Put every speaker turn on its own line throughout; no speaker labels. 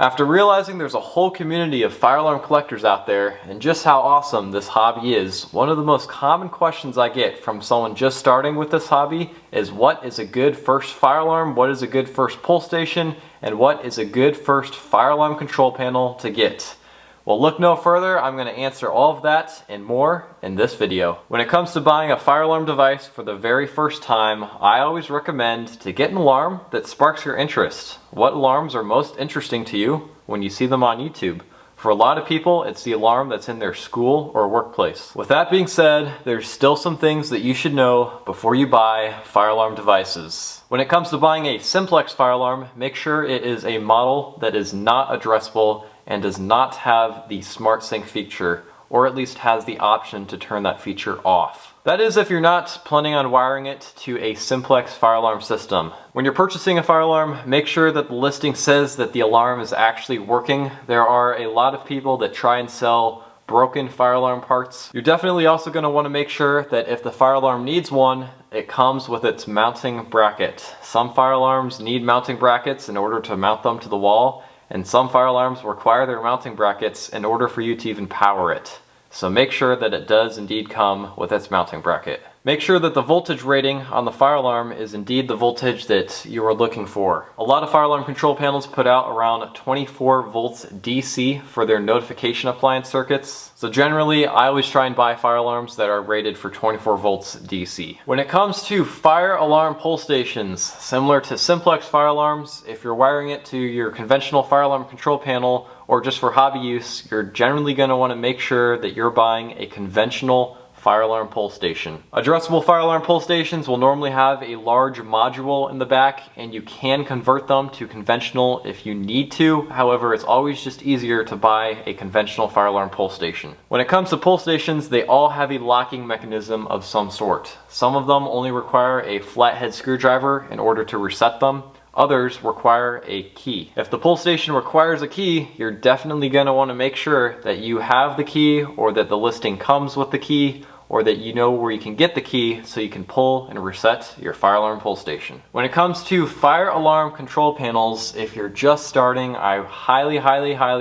After realizing there's a whole community of fire alarm collectors out there and just how awesome this hobby is, one of the most common questions I get from someone just starting with this hobby is what is a good first fire alarm, what is a good first pull station, and what is a good first fire alarm control panel to get. Well, look no further, I'm going to answer all of that and more in this video. When it comes to buying a fire alarm device for the very first time, I always recommend to get an alarm that sparks your interest. What alarms are most interesting to you when you see them on YouTube? For a lot of people, it's the alarm that's in their school or workplace. With that being said, there's still some things that you should know before you buy fire alarm devices. When it comes to buying a simplex fire alarm, make sure it is a model that is not addressable and does not have the smart sync feature, or at least has the option to turn that feature off. That is if you're not planning on wiring it to a simplex fire alarm system. When you're purchasing a fire alarm, make sure that the listing says that the alarm is actually working. There are a lot of people that try and sell broken fire alarm parts. You're definitely also going to want to make sure that if the fire alarm needs one, it comes with its mounting bracket. Some fire alarms need mounting brackets in order to mount them to the wall, and some fire alarms require their mounting brackets in order for you to even power it. So make sure that it does indeed come with its mounting bracket. Make sure that the voltage rating on the fire alarm is indeed the voltage that you are looking for. A lot of fire alarm control panels put out around 24 volts DC for their notification appliance circuits. So generally, I always try and buy fire alarms that are rated for 24 volts DC. When it comes to fire alarm pull stations, similar to simplex fire alarms, if you're wiring it to your conventional fire alarm control panel or just for hobby use, you're generally going to want to make sure that you're buying a conventional fire alarm pull station. Addressable fire alarm pull stations will normally have a large module in the back, and you can convert them to conventional if you need to. However, it's always just easier to buy a conventional fire alarm pull station. When it comes to pull stations, they all have a locking mechanism of some sort. Some of them only require a flathead screwdriver in order to reset them. Others require a key. If the pull station requires a key, you're definitely going to want to make sure that you have the key, or that the listing comes with the key, or that you know where you can get the key so you can pull and reset your fire alarm pull station. When it comes to fire alarm control panels, if you're just starting, I highly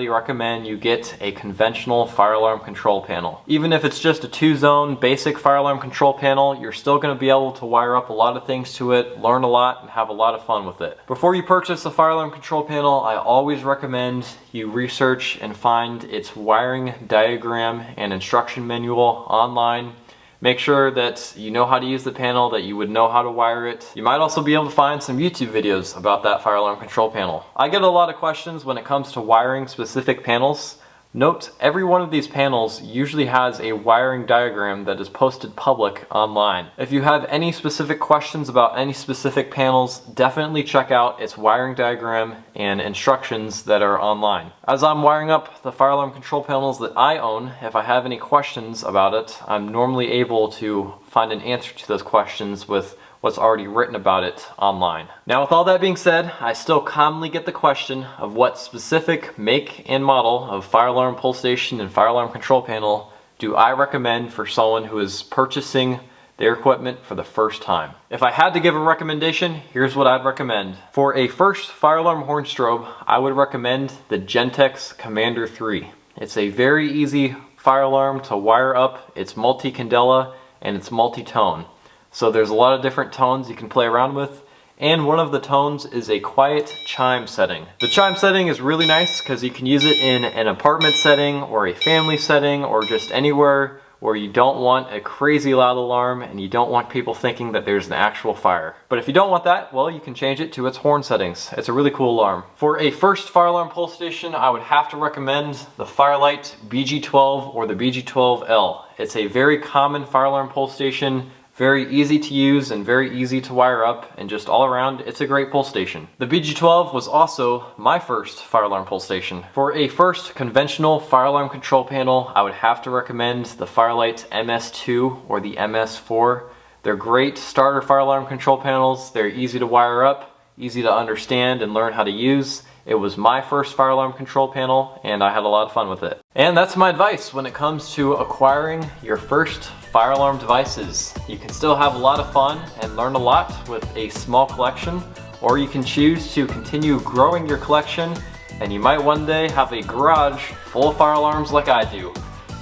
recommend you get a conventional fire alarm control panel. Even if it's just a 2-zone basic fire alarm control panel, you're still going to be able to wire up a lot of things to it, learn a lot, and have a lot of fun with it. Before you purchase a fire alarm control panel, I always recommend you research and find its wiring diagram and instruction manual online. Make sure that you know how to use the panel, that you would know how to wire it. You might also be able to find some YouTube videos about that fire alarm control panel. I get a lot of questions when it comes to wiring specific panels. Note, every one of these panels usually has a wiring diagram that is posted public online. If you have any specific questions about any specific panels, definitely check out its wiring diagram and instructions that are online. As I'm wiring up the fire alarm control panels that I own, if I have any questions about it, I'm normally able to find an answer to those questions with what's already written about it online. Now, with all that being said, I still commonly get the question of what specific make and model of fire alarm pull station and fire alarm control panel do I recommend for someone who is purchasing their equipment for the first time. If I had to give a recommendation, here's what I'd recommend. For a first fire alarm horn strobe, I would recommend the Gentex Commander 3. It's a very easy fire alarm to wire up. It's multi-candela and it's multi-tone. So there's a lot of different tones you can play around with, and one of the tones is a quiet chime setting. The chime setting is really nice because you can use it in an apartment setting or a family setting or just anywhere where you don't want a crazy loud alarm and you don't want people thinking that there's an actual fire. But if you don't want that, well, you can change it to its horn settings. It's a really cool alarm. For a first fire alarm pull station, I would have to recommend the Fire-Lite BG12 or the BG12L. It's a very common fire alarm pull station, very easy to use and very easy to wire up, and just all around, it's a great pull station. The BG12 was also my first fire alarm pull station. For a first conventional fire alarm control panel, I would have to recommend the Fire-Lite MS2 or the MS4. They're great starter fire alarm control panels. They're easy to wire up, easy to understand and learn how to use. It was my first fire alarm control panel, and I had a lot of fun with it. And that's my advice when it comes to acquiring your first fire alarm devices. You can still have a lot of fun and learn a lot with a small collection, or you can choose to continue growing your collection and you might one day have a garage full of fire alarms like I do.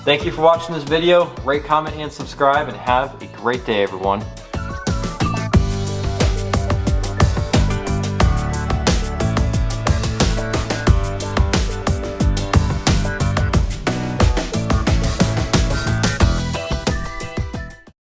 Thank you for watching this video. Rate, comment, and subscribe, and have a great day, everyone.